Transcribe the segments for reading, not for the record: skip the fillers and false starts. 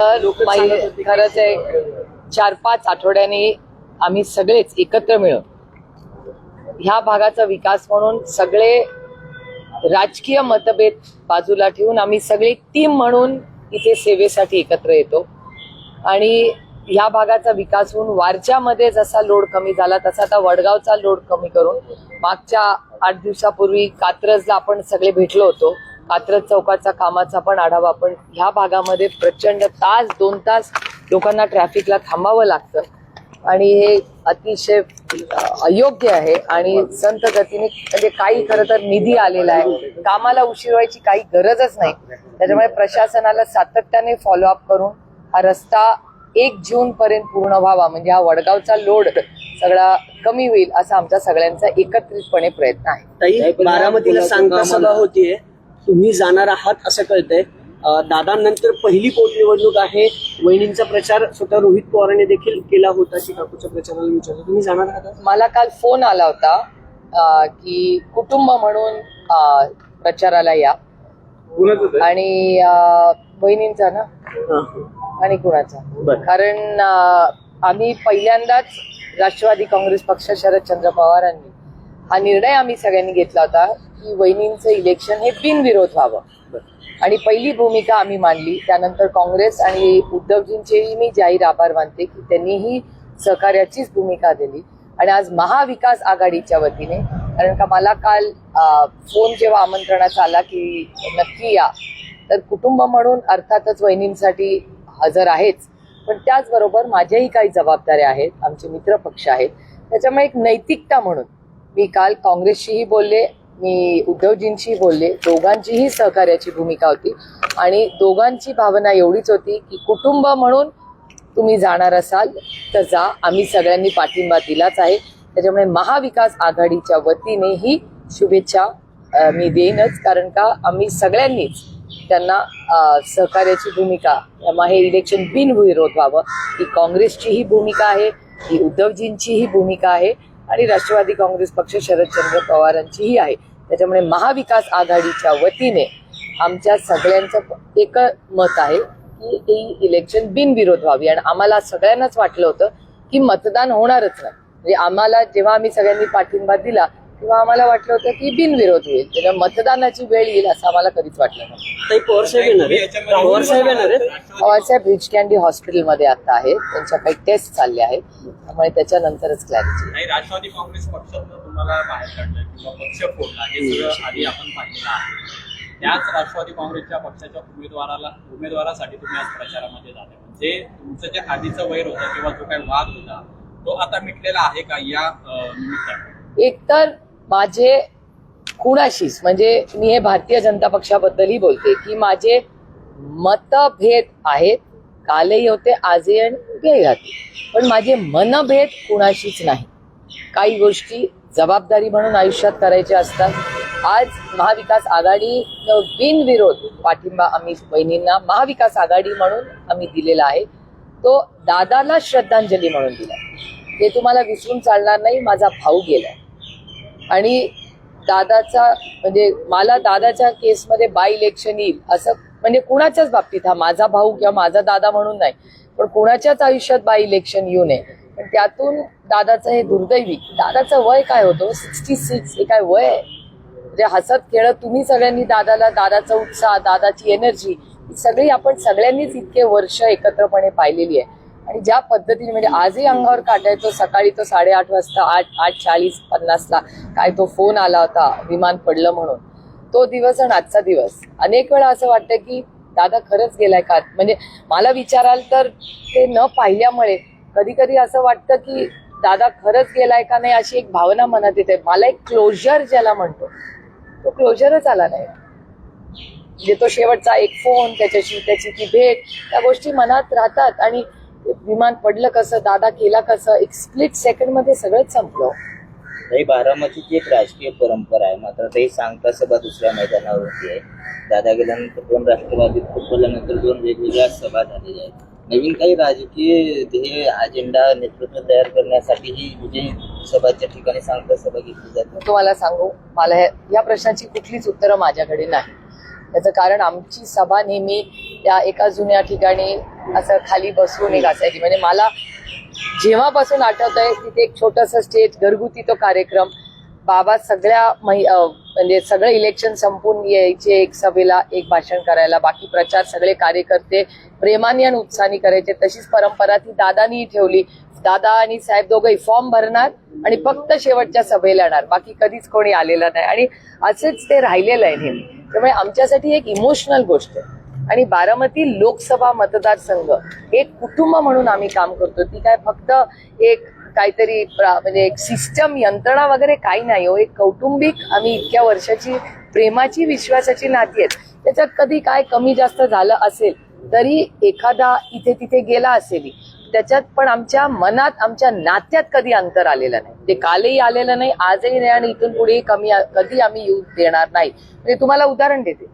खरंच एक 4-5 आठवड्यांनी आम्ही सगळेच एकत्र मिळून ह्या भागाचा विकास म्हणून सगळे राजकीय मतभेद बाजूला ठेवून आम्ही सगळी टीम म्हणून इथे सेवेसाठी एकत्र येतो आणि ह्या भागाचा विकास होऊन वारच्यामध्ये जसा लोड कमी झाला तसा आता वडगावचा लोड कमी करून मागच्या 8 दिवसापूर्वी कात्रजला आपण सगळे भेटलो होतो. कात्रज चौकाचा कामाचा पण आढावा आपण ह्या भागामध्ये प्रचंड तास 2 तास लोकांना ट्रॅफिकला थांबावं लागतं आणि हे अतिशय अयोग्य आहे आणि संत गतीने म्हणजे काही खरं तर निधी आलेला आहे, कामाला उशीर व्हायची काही गरजच नाही. त्याच्यामुळे प्रशासनाला सातत्याने फॉलोअप करून हा रस्ता 1 जून पर्यंत पूर्ण व्हावा, म्हणजे हा वडगावचा लोड सगळा कमी होईल असा आमचा सगळ्यांचा एकत्रितपणे प्रयत्न आहे. ताई, बारामतीला सांगता सभा होतीये, तुम्ही जाणार आहात असं कळतंय. दादांनंतर पहिली पोटनिवडणूक आहे. वहिनींचा प्रचार स्वतः रोहित पवारांनी देखील केला होता. काकूच्या प्रचाराला विचारलं, तुम्ही जाणार आहात? मला काल फोन आला होता की कुटुंब म्हणून प्रचाराला या आणि बहिणींचा ना आणि कुणाचा, कारण आम्ही पहिल्यांदाच राष्ट्रवादी काँग्रेस पक्ष शरदचंद्र पवारांनी हा निर्णय आम्ही सगळ्यांनी घेतला होता की वहिनींचं इलेक्शन हे बिनविरोध व्हावं आणि पहिली भूमिका आम्ही मांडली. त्यानंतर काँग्रेस आणि उद्धवजींचेही मी जाहीर आभार मानते की त्यांनीही सहकार्याचीच भूमिका दिली आणि आज महाविकास आघाडीच्या वतीने, कारण का मला काल फोन जेव्हा आमंत्रणाचा आला की नक्की या, तर कुटुंब म्हणून अर्थातच वहिनींसाठी हजर आहेच, पण त्याचबरोबर माझ्याही काही जबाबदाऱ्या आहेत, आमचे मित्र पक्ष आहेत. त्याच्यामुळे एक नैतिकता म्हणून मी काल काँग्रेसशीही बोलले, मी उद्धवजींशी बोलले, दोघांचीही सहकार्याची भूमिका होती आणि दोघांची भावना एवढीच होती की कुटुंब म्हणून तुम्ही जाणार असाल तर जा, आम्ही सगळ्यांनी पाठिंबा दिलाच आहे. त्याच्यामुळे महाविकास आघाडीच्या वतीनेही शुभेच्छा मी देईनच, कारण का आम्ही सगळ्यांनीच त्यांना सहकार्याची भूमिका, हे इलेक्शन बिनविरोध व्हावं ही काँग्रेसचीही भूमिका आहे, ही उद्धवजींचीही भूमिका आहे आणि राष्ट्रवादी काँग्रेस पक्ष शरदचंद्र पवारांचीही आहे. त्याच्यामुळे महाविकास आघाडीच्या वतीने आमच्या सगळ्यांचं एक मत आहे की ही इलेक्शन बिनविरोध व्हावी आणि आम्हाला सगळ्यांनाच वाटलं होतं की मतदान होणारच नाही. म्हणजे आम्हाला जेव्हा आम्ही सगळ्यांनी पाठिंबा दिला तेव्हा आम्हाला वाटलं होतं की बिनविरोध होईल, त्याच्या मतदानाची वेळ येईल असं आम्हाला कधीच वाटलं नाही. पवारसाहेब रिच कॅन्डी हॉस्पिटलमध्ये आता आहेत, त्यांच्या काही टेस्ट चालल्या आहेत, त्यामुळे त्याच्यानंतरच क्लॅरिटी. राष्ट्रवादी काँग्रेस पक्षातून तुम्हाला बाहेर काढलं किंवा पक्ष फोडला हे सगळं आधी आपण पाहिलेलं आहे. त्याच राष्ट्रवादी काँग्रेसच्या पक्षाच्या उमेदवारासाठी तुम्ही आज प्रचारामध्ये झाले, म्हणजे तुमचं जे आधीचं वैर होतं किंवा जो काही वाद होता तो आता मिटलेला आहे का या निमित्तानं? एकतर माझे कुणाशीच, म्हणजे मी हे भारतीय जनता पक्षाबद्दलही बोलते की माझे मतभेद आहेत, कालही होते, आजही आणि उद्याही राहतील, पण माझे मनभेद कुणाशीच नाही. काही गोष्टी जबाबदारी म्हणून आयुष्यात करायच्या असतात. आज महाविकास आघाडी बिनविरोध पाठिंबा आम्ही बहिणींना महाविकास आघाडी म्हणून आम्ही दिलेला आहे, तो दादाला श्रद्धांजली म्हणून दिला. ते तुम्हाला विसरून चालणार नाही. माझा भाऊ गेलाय आणि दादाचा, म्हणजे मला दादाच्या केसमध्ये बाय इलेक्शन येईल असं, म्हणजे कुणाच्याच बाबतीत, हा माझा भाऊ किंवा माझा दादा म्हणून नाही, पण कुणाच्याच आयुष्यात बाय इलेक्शन येऊ नये. पण त्यातून दादाचं हे दुर्दैवी, दादाचं वय काय होतं 66, हे काय वय आहे? म्हणजे हसत खेळत तुम्ही सगळ्यांनी दादाला, दादाचा उत्साह, दादाची एनर्जी सगळी आपण सगळ्यांनीच इतके वर्ष एकत्रपणे पाहिलेली आहे आणि ज्या पद्धतीने, म्हणजे आजही अंगावर काटायचो. सकाळी तो 8:30 वाजता 8:40-50ला काय तो फोन आला होता विमान पडलं म्हणून, तो दिवस आणि आजचा दिवस. अनेक वेळा असं वाटतं की दादा खरंच गेलाय का, म्हणजे मला विचाराल तर ते न पाहिल्यामुळे कधी कधी असं वाटतं की दादा खरंच गेलाय का नाही अशी एक भावना मनात येते. मला एक क्लोजर ज्याला म्हणतो तो क्लोजरच आला नाही. म्हणजे तो शेवटचा एक फोन, त्याच्याशी त्याची ती भेट, त्या गोष्टी मनात राहतात आणि विमान पडलं कसं, दादा केला कसं, एक स्प्लिट सेकंड मध्ये सगळंच संपलं. बारामतीची एक राजकीय परंपरा आहे, मात्र ते सांगता सभा दुसऱ्या मैदानावर होती आहे. दादा गेल्यानंतर 2 राष्ट्रवादीत फुटबॉलनंतर 2 वेगवेगळ्या सभा झालेल्या आहेत. नवीन काही राजकीय ध्येय अजेंडा नेतृत्व तयार करण्यासाठी ही विजय सभाच्या ठिकाणी सांगता सभा घेतली जाते. तुम्हाला सांगू, मला या प्रश्नाची कुठलीच उत्तरं माझ्याकडे नाही. त्याचं कारण आमची सभा नेहमी त्या एका जुन्या ठिकाणी असं खाली बसून एक असायची. म्हणजे मला जेव्हापासून आठवतंय तिथे एक छोटंसं स्टेज, घरगुती तो कार्यक्रम, बाबा सगळ्या म्हणजे सगळं इलेक्शन संपून यायचे एक सभेला, एक भाषण करायला, बाकी प्रचार सगळे कार्यकर्ते प्रेमाने आणि उत्साहाने करायचे. तशीच परंपरा ती दादानी ठेवली. दादा आणि साहेब दोघंही फॉर्म भरणार आणि फक्त शेवटच्या सभेला येणार, बाकी कधीच कोणी आलेलं नाही आणि असेच ते राहिलेलं आहे नेहमी. त्यामुळे आमच्यासाठी एक इमोशनल गोष्ट आहे. आणि बारामती लोकसभा मतदारसंघ एक कुटुंब म्हणून आम्ही काम करतो. ती काय फक्त एक काहीतरी म्हणजे एक सिस्टम, यंत्रणा वगैरे काही नाही हो. एक कौटुंबिक आम्ही इतक्या वर्षाची प्रेमाची, विश्वासाची नाती आहेत. त्याच्यात कधी काय कमी जास्त झालं असेल तरी एखादा इथे तिथे गेला असेल, त्याच्यात पण आमच्या मनात, आमच्या नात्यात कधी अंतर आलेलं नाही. ते कालही आलेलं नाही, आजही नाही आणि इथून पुढेही कधी आम्ही येऊ देणार नाही. म्हणजे तुम्हाला उदाहरण देते,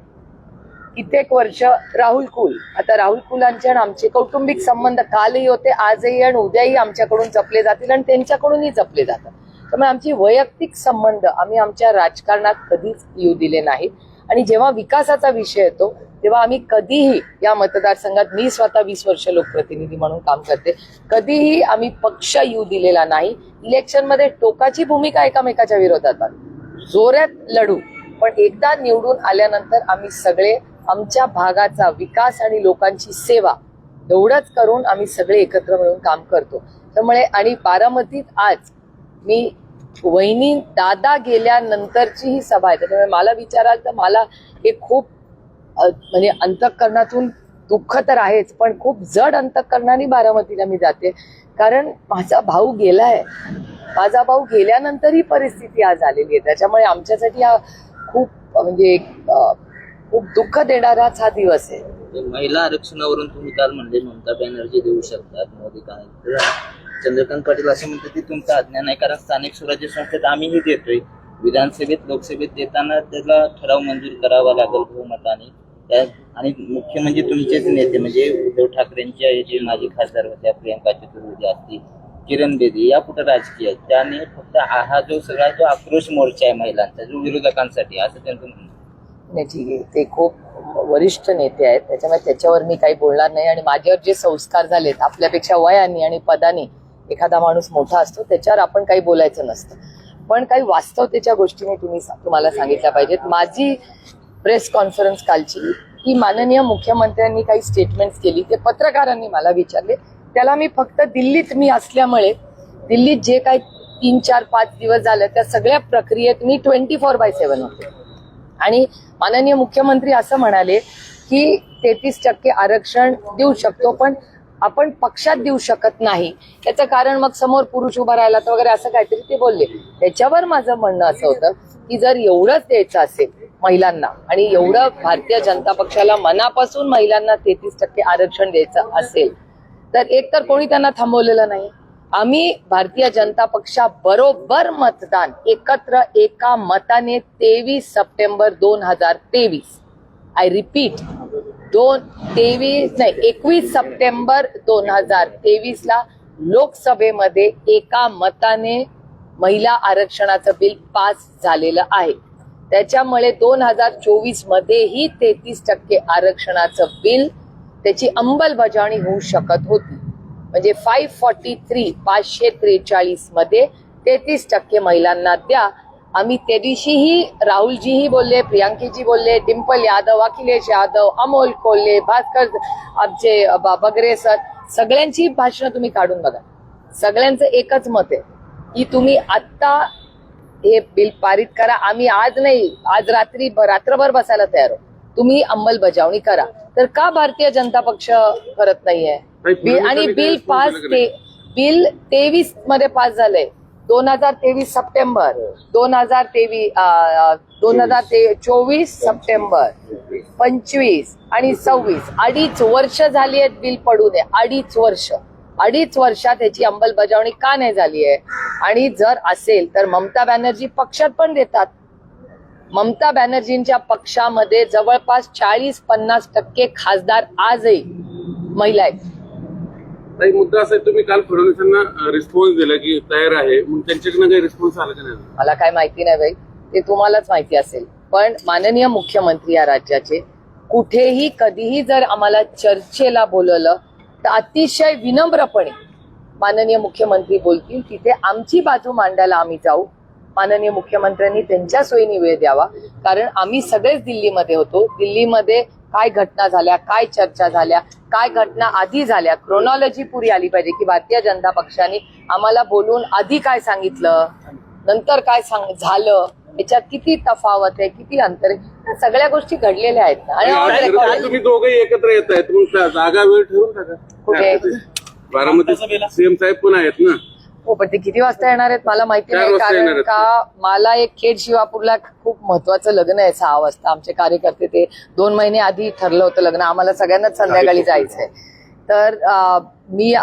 कित्येक वर्ष राहुल कुल, आता राहुल कुलांचे आणि आमचे कौटुंबिक संबंध कालही होते, आजही आणि उद्याही आमच्याकडून जपले जातील आणि त्यांच्याकडूनही जपले जातात. त्यामुळे आमची वैयक्तिक संबंध आम्ही आमच्या राजकारणात कधीच येऊ दिले नाहीत. आणि जेव्हा विकासाचा विषय येतो तेव्हा आम्ही कधीही या मतदारसंघात, मी स्वतः 20 वर्ष लोकप्रतिनिधी म्हणून काम करते, कधीही आम्ही पक्ष येऊ दिलेला नाही. इलेक्शनमध्ये टोकाची भूमिका एकामेकाच्या विरोधात जोरात लढू, पण एकदा निवडून आल्यानंतर आम्ही सगळे आमच्या भागाचा विकास आणि लोकांची सेवा एवढंच करून आम्ही सगळे एकत्र मिळून काम करतो. त्यामुळे आणि बारामतीत आज मी वहिनी दादा गेल्यानंतरची ही सभा आहे. त्याच्यामुळे मला विचाराल तर मला हे खूप म्हणजे अंतःकरणातून दुःख तर आहेच, पण खूप जड अंतःकरणाने बारामतीला मी जाते. कारण माझा भाऊ गेलाय, माझा भाऊ गेल्यानंतर ही परिस्थिती आज आलेली आहे. त्याच्यामुळे आमच्यासाठी हा खूप म्हणजे खूप दुःख देणाराच हा दिवस आहे. महिला आरक्षणावरून तुम्ही काल म्हणजे ममता बॅनर्जी देऊ शकतात, मोदी काय, चंद्रकांत पाटील असे म्हणतात की तुमचं अज्ञान आहे, कारण स्थानिक स्वराज्य संस्थेत आम्हीही देतोय. विधानसभेत, लोकसभेत देताना त्याला ठराव मंजूर करावा लागेल बहुमताने. आणि मुख्य म्हणजे तुमचेच नेते म्हणजे उद्धव ठाकरेंच्या जे माजी खासदार होत्या, प्रियंका चतुर्वेदी असतील, किरण बेदी, या कुठं राजकीय आहेत, त्याने फक्त हा जो सगळा जो आक्रोश मोर्चा आहे महिलांचा, जो विरोधकांसाठी, असं त्यांचं म्हणणं. नाही, ठीक आहे, ते खूप वरिष्ठ नेते आहेत, त्याच्यामुळे त्याच्यावर मी काही बोलणार नाही. आणि माझ्यावर जे संस्कार झालेत, आपल्यापेक्षा वयाने आणि पदाने एखादा माणूस मोठा असतो, त्याच्यावर आपण काही बोलायचं नसतं. पण काही वास्तवतेच्या गोष्टी मी तुम्हाला सांगितल्या पाहिजेत. माझी प्रेस कॉन्फरन्स कालची ही माननीय मुख्यमंत्र्यांनी काही स्टेटमेंट्स केली, ते पत्रकारांनी मला विचारले. त्याला मी फक्त दिल्लीत मी असल्यामुळे, दिल्लीत जे काही 3, 4, 5 दिवस झाले त्या सगळ्या प्रक्रियेत मी 24/7 होते. आणि माननीय मुख्यमंत्री असं म्हणाले की 33% आरक्षण देऊ शकतो, पण आपण पक्षात देऊ शकत नाही. याचं कारण मग समोर पुरुष उभा राहिला तर वगैरे असं काहीतरी ते बोलले. त्याच्यावर माझं म्हणणं असं होतं की जर एवढंच द्यायचं असेल महिलांना आणि एवढं भारतीय जनता पक्षाला मनापासून महिलांना 33% आरक्षण द्यायचं असेल तर एक तर कोणी त्यांना थांबवलेलं नाही. आम्ही भारतीय जनता पक्षाबरोबर मतदान एकत्र एका मताने 23 सप्टेंबर 2023, आय रिपीट, 21 सप्टेंबर 2023 ला लोकसभेमध्ये एका मताने महिला आरक्षणाचं बिल पास झालेलं आहे. त्याच्यामुळे 2024 मध्येही 33% आरक्षणाचं बिल, त्याची अंमलबजावणी होऊ शकत होती. म्हणजे 543 मध्ये 33% महिलांना द्या. आम्ही त्या दिवशीही राहुलजीही बोलले, प्रियांकीजी बोलले, डिंपल यादव, अखिलेश यादव, अमोल कोल्हे, भास्कर, आमचे बगरे सर, सगळ्यांची भाषणं तुम्ही काढून बघा. सगळ्यांचं एकच मत आहे की तुम्ही आत्ता हे बिल पारित करा. आम्ही आज नाही, आज रात्रभर बसायला तयार आहोत. तुम्ही अंमलबजावणी करा. तर का भारतीय जनता पक्ष करत नाहीये? आणि बिल 23 मध्ये पास झालंय. 2023 सप्टेंबर, 2024 सप्टेंबर, 25 आणि 26, 2.5 वर्ष झाली आहेत बिल पडू नये. 2.5 वर्षात याची अंमलबजावणी का नाही झाली आहे? आणि जर असेल तर ममता बॅनर्जी पक्षात पण देतात. ममता बॅनर्जींच्या पक्षामध्ये जवळपास 40-50% खासदार आजही महिला आहेत. काही मुद्दा असा तुम्ही काल फडणवीसांना रिस्पॉन्स दिला की तयार आहे, मग त्यांच्याकडनं काही रिस्पॉन्स आला का नाही? मला काय माहिती नाही बाई, ते तुम्हालाच माहिती असेल. पण माननीय मुख्यमंत्री या राज्याचे कुठेही कधीही जर आम्हाला चर्चेला बोलवलं तर अतिशय विनम्रपणे माननीय मुख्यमंत्री बोलतील, तिथे आमची बाजू मांडायला आम्ही जाऊ. माननीय मुख्यमंत्र्यांनी त्यांच्या सोयीने वेळ द्यावा, कारण आम्ही सगळेच दिल्लीमध्ये होतो. दिल्लीमध्ये काय घटना झाल्या, काय चर्चा झाल्या, काय घटना आधी झाल्या, क्रोनॉलॉजी पुरी आली पाहिजे की भारतीय जनता पक्षाने आम्हाला बोलून आधी काय सांगितलं, नंतर काय झालं, याच्यात किती तफावत आहे, किती अंतर आहे, त्या सगळ्या गोष्टी घडलेल्या आहेत ना. आणि on आज record- तुम्ही दोघे एकत्र येत आहेत, मग जागा वेळ ठरवून टाका. कुठे? बारामती सीएम साहेब पण आहेत ना. हो, पण ते किती वाजता येणार आहेत मला माहिती 4 नाही, वाजता येणार कारण आहेत. का मला एक खेड शिवापूरला खूप महत्वाचं लग्न आहे 6 वाजता. आमचे कार्यकर्ते ते 2 महिने आधी ठरलं होतं लग्न, आम्हाला सगळ्यांनाच संध्याकाळी जायचंय. तर मी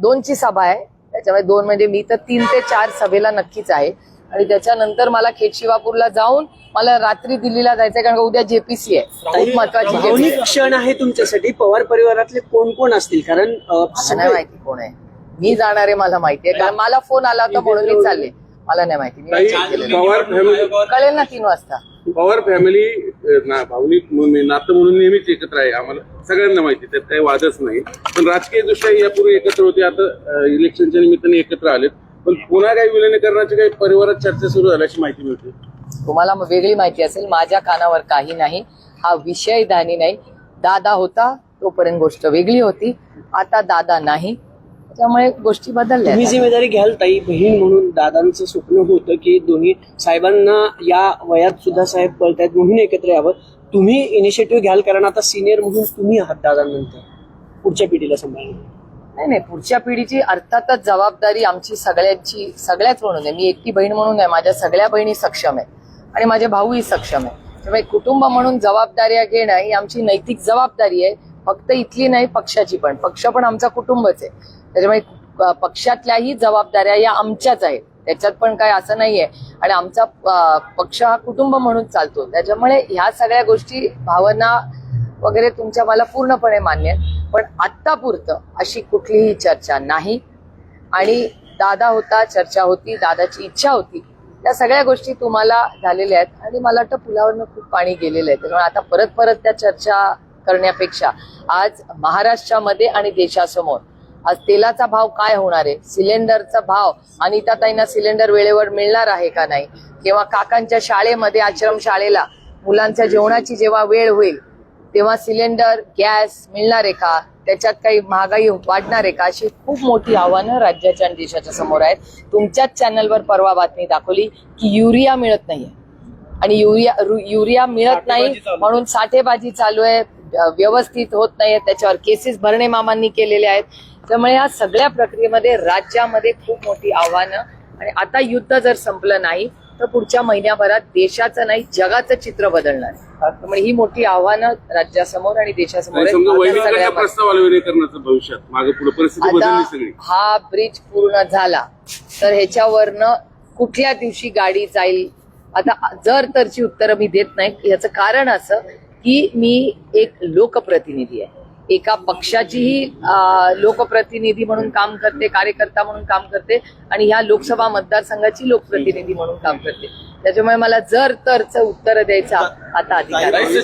2ची सभा आहे, त्याच्यामुळे 2 म्हणजे मी तर 3 ते 4 सभेला नक्कीच आहे. आणि त्याच्यानंतर मला खेड शिवापूरला जाऊन मला रात्री दिल्लीला जायचंय, कारण का उद्या JPC आहे, खूप महत्वाची भावनिक क्षण आहे तुमच्यासाठी. पवार परिवारातले कोण कोण असतील? कारण मला नाही माहिती कोण आहे. मी जाणार आहे मला माहिती आहे, कारण मला फोन आला होता म्हणून मी चालले. मला नाही माहिती, मी check केलेलं नाही. पवार फॅमिली कळेल ना 3 वाजता. पवार फॅमिली भावनिक नातं म्हणून नेहमीच एकत्र आहे, आम्हाला सगळ्यांना माहिती, त्यात काही वादच नाही. पण राजकीय दृष्ट्या यापूर्वी एकत्र होते, आता इलेक्शनच्या निमित्ताने एकत्र आलेत. पण पुन्हा काही विलिनीकरणाची काही परिवारात चर्चा सुरू झाल्याची माहिती मिळते. तुम्हाला वेगळी माहिती असेल, माझ्या कानावर काही नाही. हा विषय दानी नाही. दादा होता तोपर्यंत गोष्ट वेगळी होती, आता दादा नाही, त्यामुळे गोष्टी बदलल्या. तुम्ही जिम्मेदारी घ्याल ताई, बहीण म्हणून. दादांचं स्वप्न होतं की दोन्ही साहेबांना या वयात सुद्धा साहेब पळतायत म्हणून एकत्र यावं. तुम्ही इनिशिएटिव्ह घ्याल, कारण आता सिनियर म्हणून तुम्ही आहात दादांनंतर पुढच्या पिढीला सांभाळणं. नाही, पुढच्या पिढीची अर्थातच जबाबदारी आमची सगळ्यांची, सगळ्याच म्हणून आहे. मी एकटी बहीण म्हणून नाही, माझ्या सगळ्या बहिणी सक्षम आहेत आणि माझे भाऊही सक्षम आहे. त्यामुळे कुटुंब म्हणून जबाबदाऱ्या घेणं ही आमची नैतिक जबाबदारी आहे, फक्त इथली नाही पक्षाची पण. पक्ष पण आमचा कुटुंबच आहे, त्याच्यामुळे पक्षातल्याही जबाबदाऱ्या या आमच्याच आहेत, त्याच्यात पण काय असं नाहीये. आणि आमचा पक्ष हा कुटुंब म्हणून चालतो, त्याच्यामुळे ह्या सगळ्या गोष्टी, भावना वगैरे तुमच्या मला पूर्णपणे मान्य आहेत. पण आत्तापुरतं अशी कुठलीही चर्चा नाही. आणि दादा होता, चर्चा होती, दादाची इच्छा होती, त्या सगळ्या गोष्टी तुम्हाला झालेल्या आहेत. आणि मला वाटतं पुलावरनं खूप पाणी गेलेलं आहे, त्यामुळे आता परत त्या चर्चा करण्यापेक्षा आज महाराष्ट्रामध्ये आणि देशासमोर आज तेलाचा भाव काय होणार आहे, सिलेंडरचा भाव, अनिताताईंना सिलेंडर वेळेवर मिळणार आहे का नाही, किंवा काकांच्या शाळेमध्ये, आश्रम शाळेला मुलांच्या जेवणाची जेव्हा वेळ होईल तेव्हा सिलेंडर, गॅस मिळणार आहे का, त्याच्यात काही महागाई वाढणार आहे का, अशी खूप मोठी आव्हानं राज्याच्या आणि देशाच्या समोर आहेत. तुमच्याच चॅनलवर परवा बातमी दाखवली की युरिया मिळत नाहीये, आणि युरिया मिळत नाही म्हणून साठेबाजी चालू आहे, व्यवस्थित होत नाहीये, त्याच्यावर केसेस भरणे मामांनी केलेले आहेत. त्यामुळे या सगळ्या प्रक्रियेमध्ये राज्यामध्ये खूप मोठी आव्हानं. आणि आता युद्ध जर संपलं नाही तर पुढच्या महिन्याभरात देशाचं नाही जगाचं चित्र बदलणार आहे. त्यामुळे ही मोठी आव्हानं राज्यासमोर आणि देशासमोर आहेत. समजा आता वैदिकाच्या सगळ्या प्रस्तावाला विलिनीकरणाचं भविष्यात मागे पुढे परिस्थिती बदलली सगळी. आता हा ब्रिज पूर्ण झाला तर ह्याच्यावरनं कुठल्या दिवशी गाडी जाईल, आता जर तरची उत्तरं मी देत नाही. याचं कारण असं की मी एक लोकप्रतिनिधी आहे, एका पक्षाचीही लोकप्रतिनिधी म्हणून काम करते, कार्यकर्ता म्हणून काम करते, आणि ह्या लोकसभा मतदारसंघाची लोकप्रतिनिधी म्हणून काम करते. त्याच्यामुळे मला जर तरचं उत्तर द्यायचा आता अधिकार आहे.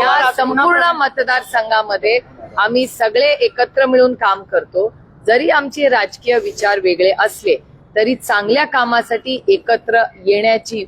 या संपूर्ण मतदारसंघामध्ये आम्ही सगळे एकत्र मिळून काम करतो. जरी आमचे राजकीय विचार वेगळे असले तरी चांगल्या कामासाठी एकत्र येण्याची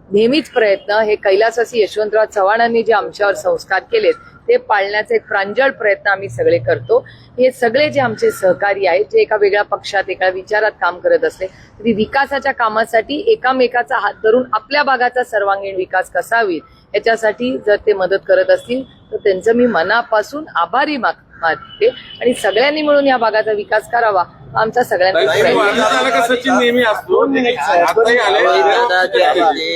नेहमीच प्रयत्न, हे कैलासवासी यशवंतराव चव्हाणांनी जे आमच्यावर संस्कार केलेत ते पाळण्याचे एक प्रांजळ प्रयत्न आम्ही सगळे करतो. हे सगळे जे आमचे सहकारी आहेत, जे एका वेगळ्या पक्षात, एका विचारात काम करत असले तरी विकासाच्या कामासाठी एकामेकाचा हात धरून आपल्या भागाचा सर्वांगीण विकास कसा होईल याच्यासाठी जर ते मदत करत असतील तर त्यांचं मी मनापासून आभारी मानते. आणि सगळ्यांनी मिळून या भागाचा विकास करावा आमचा सगळ्यांचा. सचिन नेहमी असतो.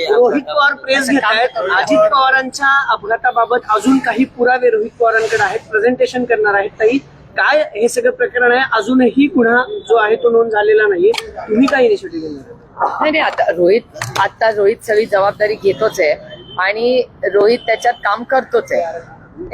रोहित पवार प्रेस घेत आहेत. अजित पवारांच्या अपघाताबाबत अजून काही पुरावे रोहित पवारांकडे आहेत, प्रेझेंटेशन करणार आहेत. ताई, काय हे सगळं प्रकरण आहे, अजूनही गुन्हा जो आहे तो नोंद झालेला नाहीये, तुम्ही काय इनिशिएटिव्ह घेणार? नाही, आता रोहित सगळी जबाबदारी घेतोच आहे आणि रोहित त्याच्यात काम करतोच आहे.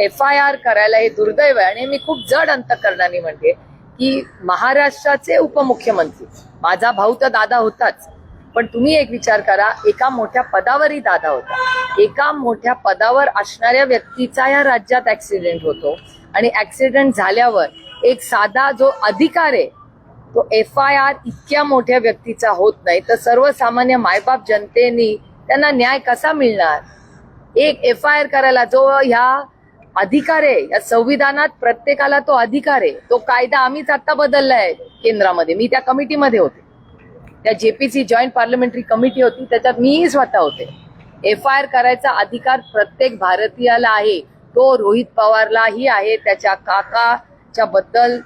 FIR करायला हे दुर्दैव आहे. आणि मी खूप जड अंतकरणाने म्हणते की महाराष्ट्राचे उपमुख्यमंत्री, माझा भाऊ तर दादा होताच, पण तुम्ही एक विचार करा, एका मोठ्या पदावरही दादा होता. एका मोठ्या पदावर असणाऱ्या व्यक्तीचा या राज्यात ऍक्सिडेंट होतो आणि ऍक्सिडेंट झाल्यावर एक साधा जो अधिकार आहे तो FIR इतक्या मोठ्या व्यक्तीचा होत नाही, तर सर्वसामान्य मायबाप जनतेनी त्यांना न्याय कसा मिळणार? एक FIR करायला जो ह्या अधिकार आहे, या संविधानात प्रत्येकाला तो अधिकार आहे. तो कायदा आम्हीच आता बदललाय केंद्रामध्ये. मी त्या कमिटीमध्ये होते, त्या JPC जॉईंट पार्लमेंटरी कमिटी होती, त्याच्यात मीही स्वतः होते. FIR करायचा अधिकार प्रत्येक भारतीयाला आहे. तो रोहित पवारलाही आहे. त्याच्या काकाच्या बद्दल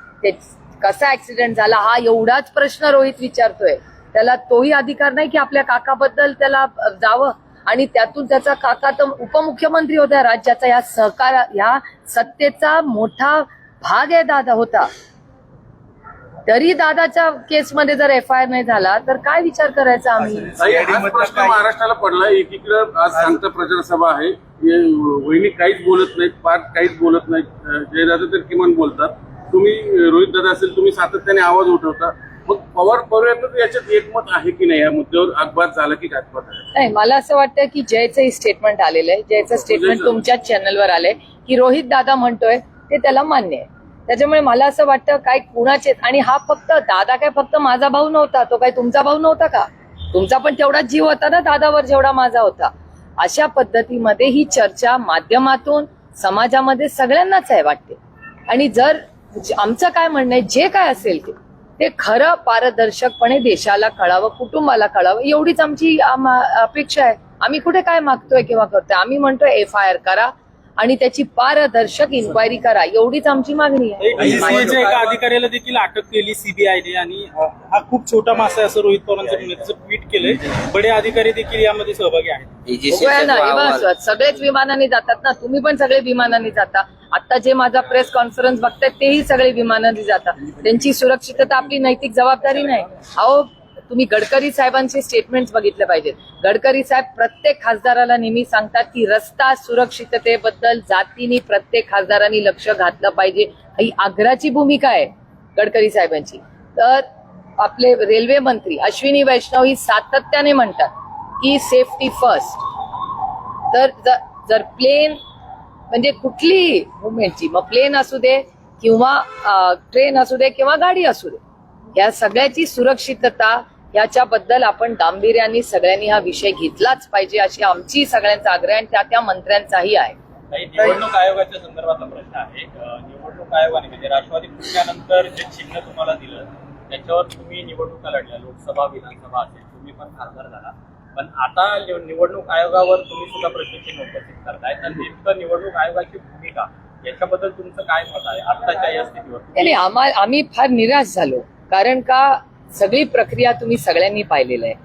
कसा ऍक्सिडेंट झाला हा एवढाच प्रश्न रोहित विचारतोय. त्याला तोही अधिकार नाही की आपल्या काकाबद्दल त्याला जावं, आणि त्यातून त्याचा काका तर उपमुख्यमंत्री होता राज्याचा. या सहकार, ह्या सत्तेचा मोठा भाग आहे दादा होता. तरी दादाच्या केसमध्ये जर FIR नाही झाला तर काय विचार करायचा आम्ही? हाच प्रश्न महाराष्ट्राला पडला. एकीकडे आज सांगता प्रचार सभा आहे, वहिनी काहीच बोलत नाहीत, पार्थ काहीच बोलत नाहीत, जयदादा तर किमान बोलतात. तुम्ही रोहित दादा असेल, तुम्ही सातत्याने आवाज उठवता. मग पवार याच्यात एकमत आहे की नाही या मुद्द्यावर? अपघात झाला की घातपात आहे? नाही, मला असं वाटतं की जयचं स्टेटमेंट आलेलं आहे. जयचं स्टेटमेंट तुमच्याच चॅनलवर आलंय की रोहित दादा म्हणतोय ते त्याला मान्य आहे. त्याच्यामुळे मला असं वाटतं काय कुणाचे, आणि हा फक्त दादा काय फक्त माझा भाऊ नव्हता, तो काय तुमचा भाऊ नव्हता का? तुमचा पण तेवढाच जीव होता ना दादावर जेवढा माझा होता. अशा पद्धतीमध्ये ही चर्चा माध्यमातून समाजामध्ये सगळ्यांनाच आहे वाटते. आणि जर आमचं काय म्हणणं आहे, जे काय असेल ते खरं पारदर्शकपणे देशाला कळावं, कुटुंबाला कळावं, एवढीच आमची अपेक्षा आहे. आम्ही कुठे काय मागतोय किंवा करतोय? आम्ही म्हणतोय FIR करा आणि त्याची पारदर्शक इन्क्वायरी करा, एवढीच आमची मागणी आहे. DCCच्या एका अधिकाऱ्याला देखील अटक केली CBIने, आणि हा खूप छोटा मासा आहे असं रोहित पवारांचं म्हणण्याचं ट्विट केलंय. बडे अधिकारी देखील यामध्ये सहभागी आहेत. बघूया ना, हे बघा, सगळेच विमानाने जातात ना, तुम्ही पण सगळे विमानाने जाता. आता जे माझा प्रेस कॉन्फरन्स बघतायत तेही सगळे विमानाने जातात. त्यांची सुरक्षितता आपली नैतिक जबाबदारी नाही? अहो, तुम्ही गडकरी साहेबांचे स्टेटमेंट्स बघितले पाहिजेत. गडकरी साहेब प्रत्येक खासदाराला नेहमी सांगतात की रस्ता सुरक्षिततेबद्दल जातीने प्रत्येक खासदारांनी लक्ष घातलं पाहिजे. ही आग्राची भूमिका आहे गडकरी साहेबांची. तर आपले रेल्वे मंत्री अश्विनी वैष्णव ही सातत्याने म्हणतात की सेफ्टी फर्स्ट. तर जर प्लेन म्हणजे कुठलीही मुवमेंटची, मग प्लेन असू दे किंवा ट्रेन असू दे किंवा गाडी असू दे, या सगळ्याची सुरक्षितता याच्याबद्दल आपण गांभीर्याने सगळ्यांनी हा विषय घेतलाच पाहिजे, अशी आमची सगळ्यांचा आग्रह आणि त्या मंत्र्यांचाही आहे. निवडणूक आयोगाच्या संदर्भातला प्रश्न आहे. निवडणूक आयोगाने म्हणजे राष्ट्रवादी फुटल्यानंतर जे चिन्ह तुम्हाला दिलं त्याच्यावर तुम्ही निवडणुका लढल्या, लोकसभा विधानसभा असेल, तुम्ही पण खासदार झाला. पण आता निवडणूक आयोगावर तुम्ही सुद्धा प्रश्नचिन्ह उपस्थित करताय, तर नेमकं निवडणूक आयोगाची भूमिका याच्याबद्दल तुमचं काय मत आहे आताच्या या स्थितीवर? आम्ही फार निराश झालो, कारण का सगळी प्रक्रिया तुम्ही सगळ्यांनी पाहिलेलं आहे.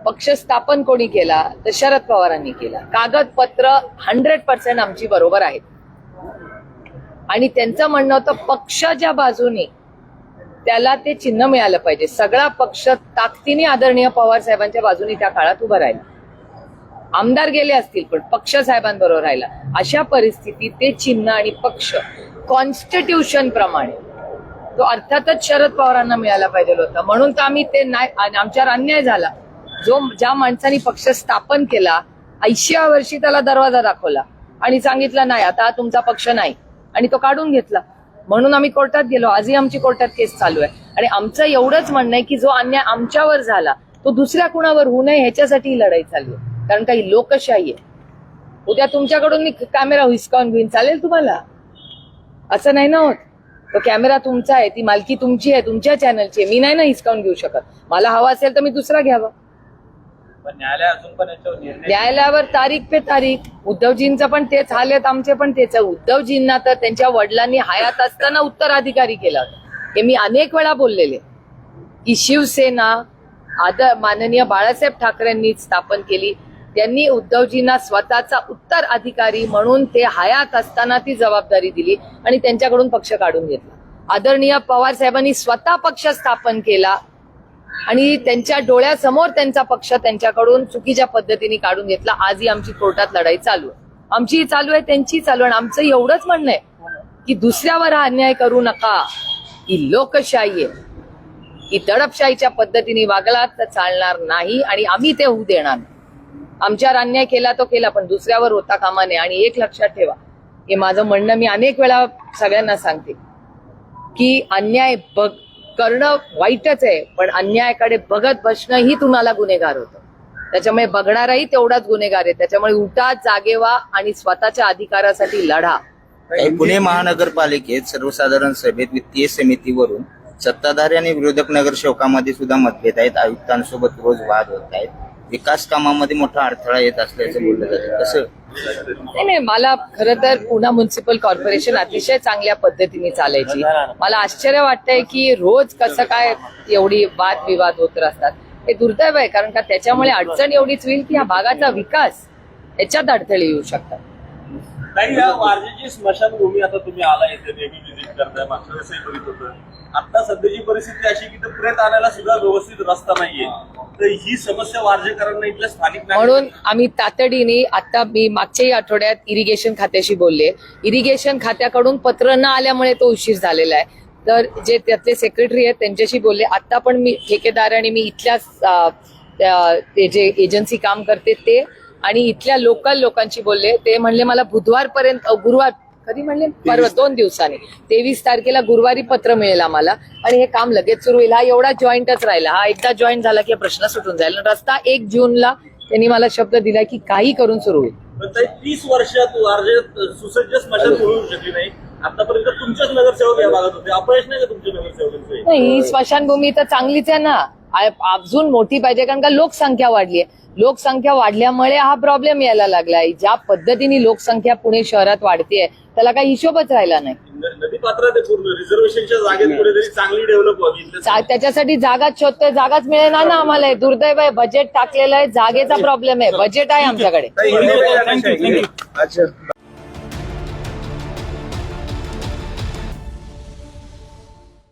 पक्ष स्थापन कोणी केला तर शरद पवारांनी केला. कागदपत्र 100% आमची बरोबर आहेत, आणि त्यांचं म्हणणं होतं पक्षाच्या बाजूने त्याला ते चिन्ह मिळालं पाहिजे. सगळा पक्ष ताकदीने आदरणीय पवार साहेबांच्या बाजूने त्या काळात उभं राहिला. आमदार गेले असतील पण पक्ष साहेबांबरोबर राहिला. अशा परिस्थितीत ते चिन्ह आणि पक्ष कॉन्स्टिट्यूशन प्रमाणे तो अर्थातच शरद पवारांना मिळाला पाहिजे होता. म्हणून तर आम्ही ते नाही, आमच्यावर अन्याय झाला. ज्या माणसाने पक्ष स्थापन केला 80व्या वर्षी त्याला दरवाजा दाखवला आणि सांगितलं नाही आता तुमचा पक्ष नाही, आणि तो काढून घेतला. म्हणून आम्ही कोर्टात गेलो. आजही आमची कोर्टात केस चालू आहे. आणि आमचं एवढंच म्हणणं आहे की जो अन्याय आमच्यावर झाला तो दुसऱ्या कुणावर होऊ नये ह्याच्यासाठी ही लढाई चालू आहे. कारण काही लोकशाही आहे. उद्या तुमच्याकडून मी कॅमेरा हिसकावून घेऊन चालेल तुम्हाला? असं नाही ना होत. तो कॅमेरा तुमचा आहे, ती मालकी तुमची आहे, तुमच्या चॅनलची आहे. मी नाही ना हिसकावून घेऊ शकत. मला हवा असेल तर मी दुसरा घ्यावा. न्यायालयावर तारीख पे तारीख. उद्धवजींचं पण तेच हाल आहेत, आमचे पण तेच आहे. उद्धवजींना तर त्यांच्या वडिलांनी हयात असताना उत्तराधिकारी केला होता. हे मी अनेक वेळा बोललेले की शिवसेना माननीय बाळासाहेब ठाकरेंनी स्थापन केली. त्यांनी उद्धवजींना स्वतःचा उत्तराधिकारी म्हणून ते हयात असताना ती जबाबदारी दिली आणि त्यांच्याकडून पक्ष काढून घेतला. आदरणीय पवार साहेबांनी स्वतः पक्ष स्थापन केला आणि त्यांच्या डोळ्यासमोर त्यांचा पक्ष त्यांच्याकडून चुकीच्या पद्धतीने काढून घेतला. आजही आमची कोर्टात लढाई चालू आहे. आमची चालू आहे, त्यांची चालू आहे. आमचं एवढंच म्हणणं आहे की दुसऱ्यावर हा अन्याय करू नका. ही लोकशाही आहे. की दडपशाहीच्या पद्धतीने वागलात तर चालणार नाही आणि आम्ही ते होऊ देणार नाही. आमच्यावर अन्याय केला तो केला, पण दुसऱ्यावर होता कामा नये. आणि एक लक्षात ठेवा, हे माझं म्हणणं मी अनेक वेळा सगळ्यांना सांगते की अन्याय करणं वाईटच आहे, पण अन्यायाकडे बघत बसणं ही तुम्हाला गुन्हेगार होतं. त्याच्यामुळे बघणाराही तेवढाच गुन्हेगार आहे. त्याच्यामुळे उठा, जागे व्हा आणि स्वतःच्या अधिकारासाठी लढा. पुणे महानगरपालिकेत सर्वसाधारण सभेत वित्तीय समितीवरून सत्ताधारी आणि विरोधक नगरसेवकांमध्ये सुद्धा मतभेद आहेत. आयुक्तांसोबत रोज वाद होत आहेत. विकास कामामध्ये मोठा अडथळा येत असल्याचं बोललं जातं. कसं? नाही, मला खरं तर पुणे म्युन्सिपल कॉर्पोरेशन अतिशय चांगल्या पद्धतीने चालायची. मला आश्चर्य वाटतंय की रोज कसं काय एवढी वादविवाद होत असतात. हे दुर्दैव आहे, कारण का त्याच्यामुळे अडचण एवढीच होईल की ह्या भागाचा विकास याच्यात अडथळे येऊ शकतात. नाही, या वारजेची स्मशानभूमी आता तुम्ही आला इथे नेहमी व्हिजिट करताय, मागच्या वेळेसही करीत होतं. आता सध्याची परिस्थिती अशी की पुण्यात आणायला सुद्धा व्यवस्थित रस्ता नाहीये. तर ही समस्या वारजेकरांना इथल्या स्थानिक म्हणून आम्ही तातडीने आता मी मागच्याही आठवड्यात इरिगेशन खात्याशी बोलले. इरिगेशन खात्याकडून पत्र न आल्यामुळे तो उशीर झालेला आहे. तर जे त्यातले सेक्रेटरी आहेत त्यांच्याशी बोलले. आता पण मी ठेकेदार आणि मी इथल्या ते जे एजन्सी काम करते ते आणि इथल्या लोकल लोकांशी बोलले. ते म्हणले मला बुधवारपर्यंत, गुरुवार कधी म्हणले, परवा 2 दिवसांनी 23 तारखेला गुरुवारी पत्र मिळेल आम्हाला आणि हे काम लगेच सुरू होईल. हा एवढा जॉईंटच राहिला. हा एकदा जॉईंट झाला की प्रश्न सुटून जाईल. रस्ता 1 जूनला त्यांनी मला शब्द दिलाय की काही करून सुरू होईल. पण 30 वर्षात वारजेत सुसज्ज स्मशानभूमी होऊ शकली नाही. आतापर्यंत तुमच्याच नगरसेवक या भागात होते. अपयश नाही का तुमच्या नगरसेवकांचं? नाही, ही स्मशानभूमी तर चांगलीच आहे ना, अजून मोठी पाहिजे, कारण का लोकसंख्या वाढली आहे. लोकसंख्या वाढल्यामुळे हा प्रॉब्लेम यायला लागलाय. ज्या पद्धतीने लोकसंख्या पुणे शहरात वाढतेय त्याला काही हिशोबच राहिला नाही. नदी पात्रात पूर्ण रिझर्वेशनच्या जागेत कुठेतरी चांगली डेव्हलप व्हावी. त्याच्यासाठी जागाच शोधतोय, जागाच मिळेना ना आम्हाला. दुर्दैव आहे, बजेट टाकलेलं आहे, जागेचा प्रॉब्लेम आहे. बजेट आहे आमच्याकडे. थँक्यू. अच्छा.